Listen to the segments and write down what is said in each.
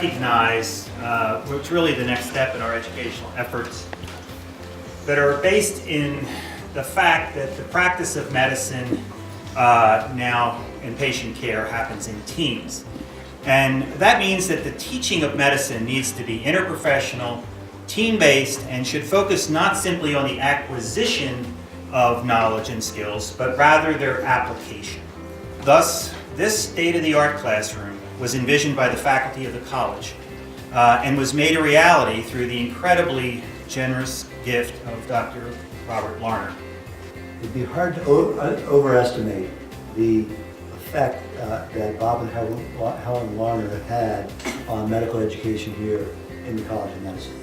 recognize, which is really the next step in our educational efforts, that are based in the fact that the practice of medicine now in patient care happens in teams. And that means that the teaching of medicine needs to be interprofessional, team-based, and should focus not simply on the acquisition of knowledge and skills, but rather their application. Thus, this state-of-the-art classroom was envisioned by the faculty of the college and was made a reality through the incredibly generous gift of Dr. Robert Larner. It'd be hard to overestimate the effect that Bob and Helen Larner have had on medical education here in the College of Medicine.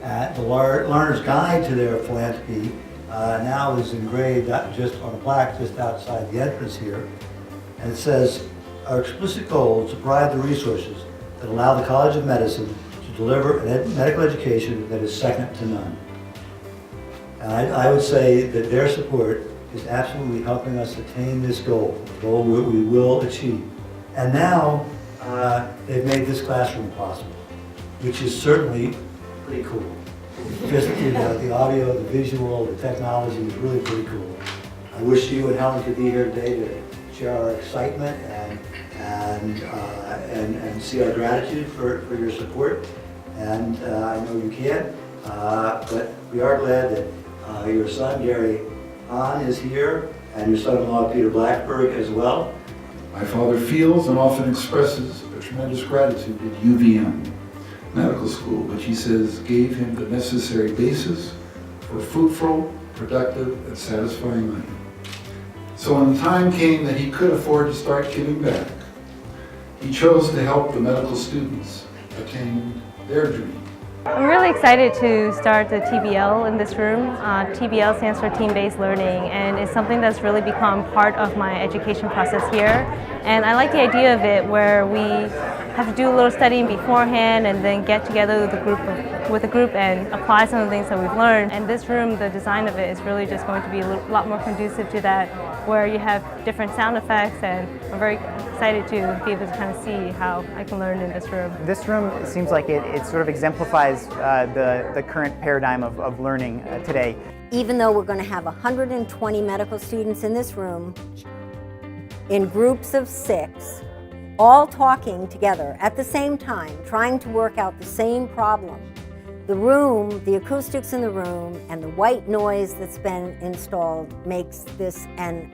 The Larner's guide to their philanthropy now is engraved just on a plaque just outside the entrance here, and it says, "Our explicit goal is to provide the resources that allow the College of Medicine to deliver a medical education that is second to none." And I would say that their support is absolutely helping us attain this goal, a goal we will achieve. And now they've made this classroom possible, which is certainly pretty cool. Just, the audio, the visual, the technology is really pretty cool. I wish you and Helen could be here today to share our excitement and see our gratitude for your support. And I know you can't, but we are glad that your son, Gary Hann, is here, and your son-in-law, Peter Blackberg, as well. My father feels and often expresses a tremendous gratitude to UVM Medical School, which he says gave him the necessary basis for fruitful, productive, and satisfying life. So when the time came that he could afford to start giving back, he chose to help the medical students attain their dream. I'm really excited to start the TBL in this room. TBL stands for Team-Based Learning, and it's something that's really become part of my education process here. And I like the idea of it where we have to do a little studying beforehand and then get together with a group and apply some of the things that we've learned. And this room, the design of it is really just going to be a lot more conducive to that, where you have different sound effects, and I'm very excited to be able to kind of see how I can learn in this room. This room seems like it sort of exemplifies the current paradigm of learning today. Even though we're going to have 120 medical students in this room, in groups of 6, all talking together at the same time, trying to work out the same problem. The room, the acoustics in the room, and the white noise that's been installed makes this, and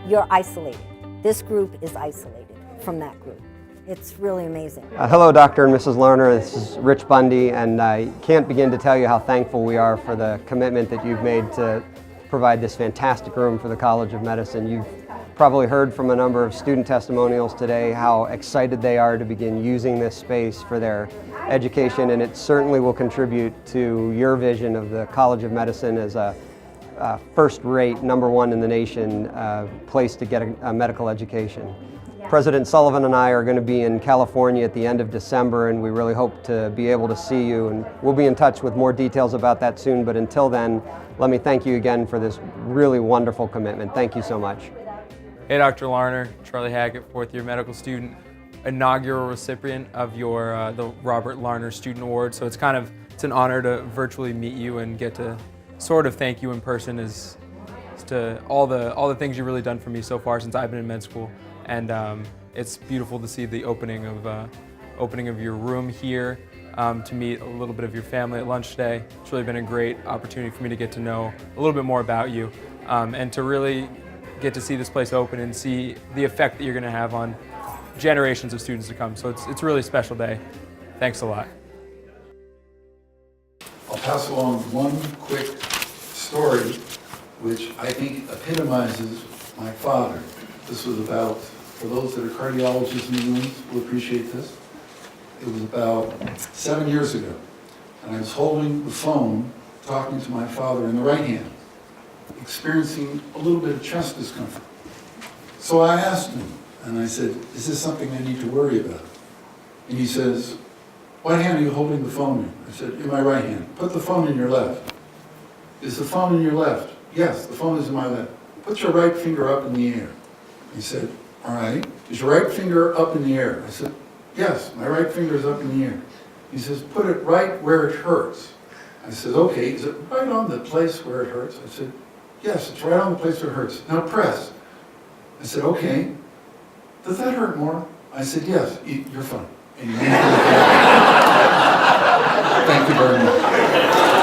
you're isolated. This group is isolated from that group. It's really amazing. Hello, Dr. and Mrs. Larner. This is Rich Bundy, and I can't begin to tell you how thankful we are for the commitment that you've made to provide this fantastic room for the College of Medicine. You've probably heard from a number of student testimonials today how excited they are to begin using this space for their education, and it certainly will contribute to your vision of the College of Medicine as a first-rate, #1 in the nation place to get a medical education. President Sullivan and I are going to be in California at the end of December, and we really hope to be able to see you, and we'll be in touch with more details about that soon. But until then, let me thank you again for this really wonderful commitment. Thank you so much. Hey, Dr. Larner, Charlie Hackett, 4th-year medical student, inaugural recipient of your the Robert Larner Student Award. So it's an honor to virtually meet you and get to sort of thank you in person as to all the things you've really done for me so far since I've been in med school. And it's beautiful to see the opening of your room here, to meet a little bit of your family at lunch today. It's really been a great opportunity for me to get to know a little bit more about you, and to really get to see this place open and see the effect that you're going to have on generations of students to come. So it's a really special day. Thanks a lot. I'll pass along one quick story which I think epitomizes my father. This was about, for those that are cardiologists in the room will appreciate this, it was about 7 years ago, and I was holding the phone talking to my father in the right hand, experiencing a little bit of chest discomfort. So I asked him, and I said, is this something I need to worry about? And he says, what hand are you holding the phone in? I said, in my right hand. Put the phone in your left. Is the phone in your left? Yes, the phone is in my left. Put your right finger up in the air. He said, all right. Is your right finger up in the air? I said, yes, my right finger's up in the air. He says, put it right where it hurts. I said, okay, is it right on the place where it hurts? I said, yes, it's right on the place where it hurts. Now press. I said, okay, does that hurt more? I said, yes, you're fine. And you Thank you very much.